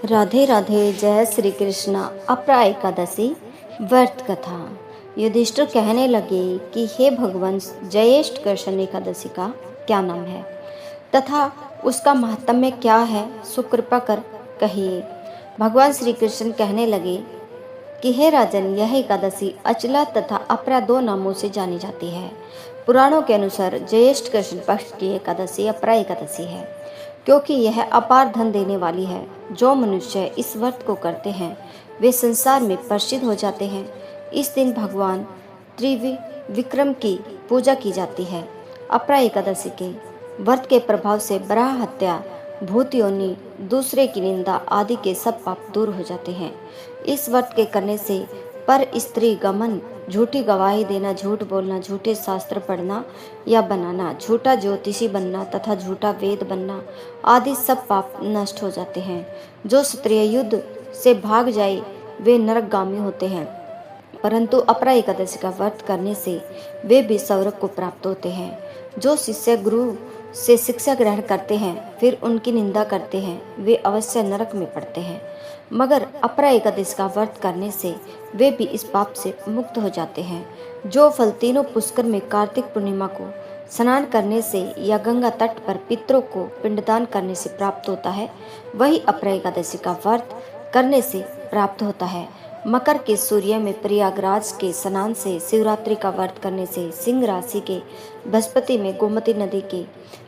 राधे राधे। जय श्री कृष्ण। अपरा एकादशी व्रत कथा। युधिष्ठिर कहने लगे कि हे भगवान, जयेष्ठ कृष्ण एकादशी का क्या नाम है तथा उसका महात्म्य क्या है, सुकृपा कर कहिए। भगवान श्री कृष्ण कहने लगे कि हे राजन, यह एकादशी अचला तथा अपरा दो नामों से जानी जाती है। पुराणों के अनुसार ज्येष्ठ कृष्ण पक्ष की एकादशी अपरा एकादशी है, क्योंकि यह अपार धन देने वाली है। जो मनुष्य इस व्रत को करते हैं वे संसार में प्रसिद्ध हो जाते हैं। इस दिन भगवान त्रिविक्रम की पूजा की जाती है। अपरा एकादशी के व्रत के प्रभाव से बराह हत्या, भूत योनि, दूसरे की निंदा आदि के सब पाप दूर हो जाते हैं। इस व्रत के करने से पर स्त्री गमन, झूठी गवाही देना, झूठ बोलना, झूठे शास्त्र पढ़ना या बनाना, झूठा ज्योतिषी बनना तथा झूठा वेद बनना आदि सब पाप नष्ट हो जाते हैं। जो क्षत्रिय युद्ध से भाग जाए वे नरकगामी होते हैं, परंतु अपरा एकादशी का व्रत करने से वे भी स्वर्ग को प्राप्त होते हैं। जो शिष्य गुरु से शिक्षा ग्रहण करते हैं फिर उनकी निंदा करते हैं वे अवश्य नरक में पड़ते हैं, मगर अपरा एकादशी का व्रत करने से वे भी इस पाप से मुक्त हो जाते हैं। जो फल तीनों पुष्कर में कार्तिक पूर्णिमा को स्नान करने से या गंगा तट पर पितरों को पिंडदान करने से प्राप्त होता है, वही अपरा एकादशी का व्रत करने से प्राप्त होता है। मकर के सूर्य में प्रयागराज के स्नान से, शिवरात्रि का व्रत करने से, सिंह राशि के बृहस्पति में गोमती नदी के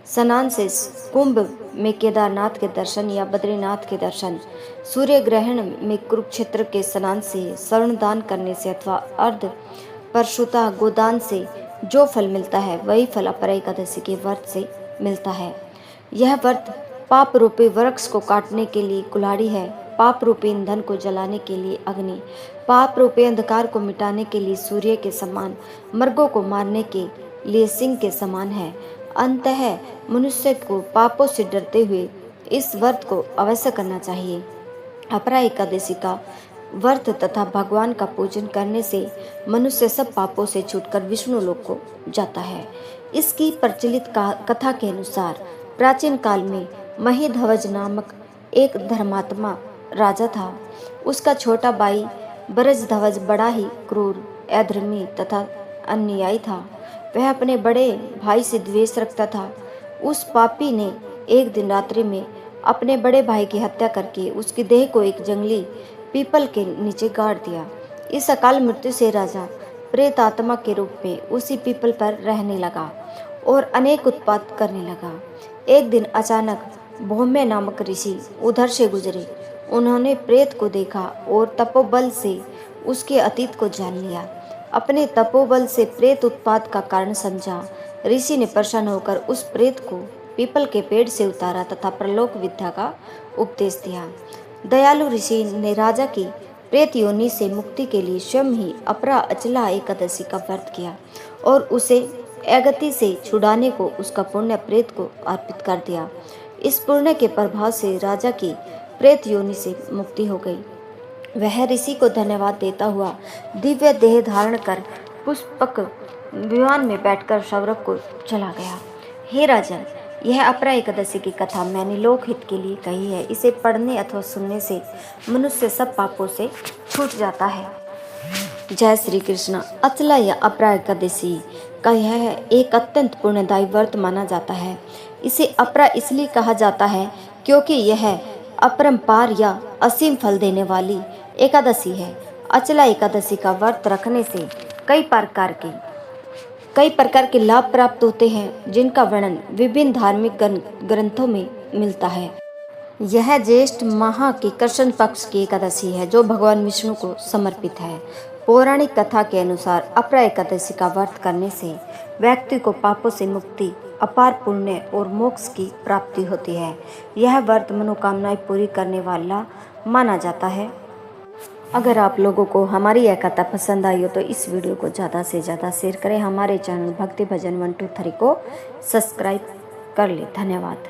स्नान से, कुंभ में केदारनाथ के दर्शन या बद्रीनाथ के दर्शन, सूर्य ग्रहण में कुरुक्षेत्र के स्नान से, स्वर्ण दान करने से अथवा अर्ध परशुता गोदान से जो फल मिलता है वही फल अपरा एकादशी के व्रत से मिलता है। यह व्रत पाप रूपी वृक्ष को काटने के लिए कुल्हाड़ी है, पाप रूपी ईंधन को जलाने के लिए अग्नि, पाप रूपी अंधकार को मिटाने के लिए सूर्य के समान, मृगों को मारने के लिए सिंह के समान है। अंततः मनुष्य को पापों से डरते हुए इस व्रत को अवश्य करना चाहिए। अपरा एकादशी का व्रत तथा भगवान का पूजन करने से मनुष्य सब पापों से छूटकर विष्णु लोक को जाता है। इसकी प्रचलित कथा के अनुसार प्राचीन काल में महिध्वज नामक एक धर्मात्मा राजा था। उसका छोटा भाई ब्रजध्वज बड़ा ही क्रूर, अधर्मी तथा अन्यायी था। वह अपने बड़े भाई से द्वेष रखता था। उस पापी ने एक दिन रात्रि में अपने बड़े भाई की हत्या करके उसकी देह को एक जंगली पीपल के नीचे गाड़ दिया। इस अकाल मृत्यु से राजा प्रेत आत्मा के रूप में उसी पीपल पर रहने लगा और अनेक उत्पात करने लगा। एक दिन अचानक भौम्य नामक ऋषि उधर से गुजरे। उन्होंने प्रेत को देखा और तपोबल से उसके अतीत को जान लिया। अपने तपोबल से प्रेत उत्पात का कारण समझा। ऋषि ने प्रसन्न होकर उस प्रेत को पीपल के पेड़ से उतारा तथा प्रलोक विद्या का उपदेश दिया। दयालु ऋषि ने राजा की प्रेत योनि से मुक्ति के लिए स्वयं ही अपरा अचला एकादशी का व्रत किया और उसे अगति से छुड़ाने को उसका पुण्य प्रेत को अर्पित कर दिया। इस पुण्य के प्रभाव से राजा की प्रेत योनि से मुक्ति हो गई। वह ऋषि को धन्यवाद देता हुआ दिव्य देह धारण कर पुष्पक विमान में बैठकर स्वर्ग को चला गया। हे राजन, यह अपरा एकादशी की कथा मैंने लोकहित के लिए कही है। इसे पढ़ने अथवा सुनने से मनुष्य सब पापों से छूट जाता है। जय श्री कृष्ण। अचला या अपरा एकादशी का यह एक अत्यंत पुण्यदायी व्रत माना जाता है। इसे अपरा इसलिए कहा जाता है क्योंकि यह अपरंपार या असीम फल देने वाली एकादशी है। अचला एकादशी का व्रत रखने से कई प्रकार के लाभ प्राप्त होते हैं, जिनका वर्णन विभिन्न धार्मिक ग्रंथों में मिलता है। यह ज्येष्ठ माह की कृष्ण पक्ष की एकादशी है जो भगवान विष्णु को समर्पित है। पौराणिक कथा के अनुसार अपरा एकादशी का व्रत करने से व्यक्ति को पापों से मुक्ति, अपार पुण्य और मोक्ष की प्राप्ति होती है। यह व्रत मनोकामनाएं पूरी करने वाला माना जाता है। अगर आप लोगों को हमारी यह कथा पसंद आई हो तो इस वीडियो को ज़्यादा से ज़्यादा शेयर करें। हमारे चैनल भक्ति भजन 1 2 3 को सब्सक्राइब कर लें। धन्यवाद।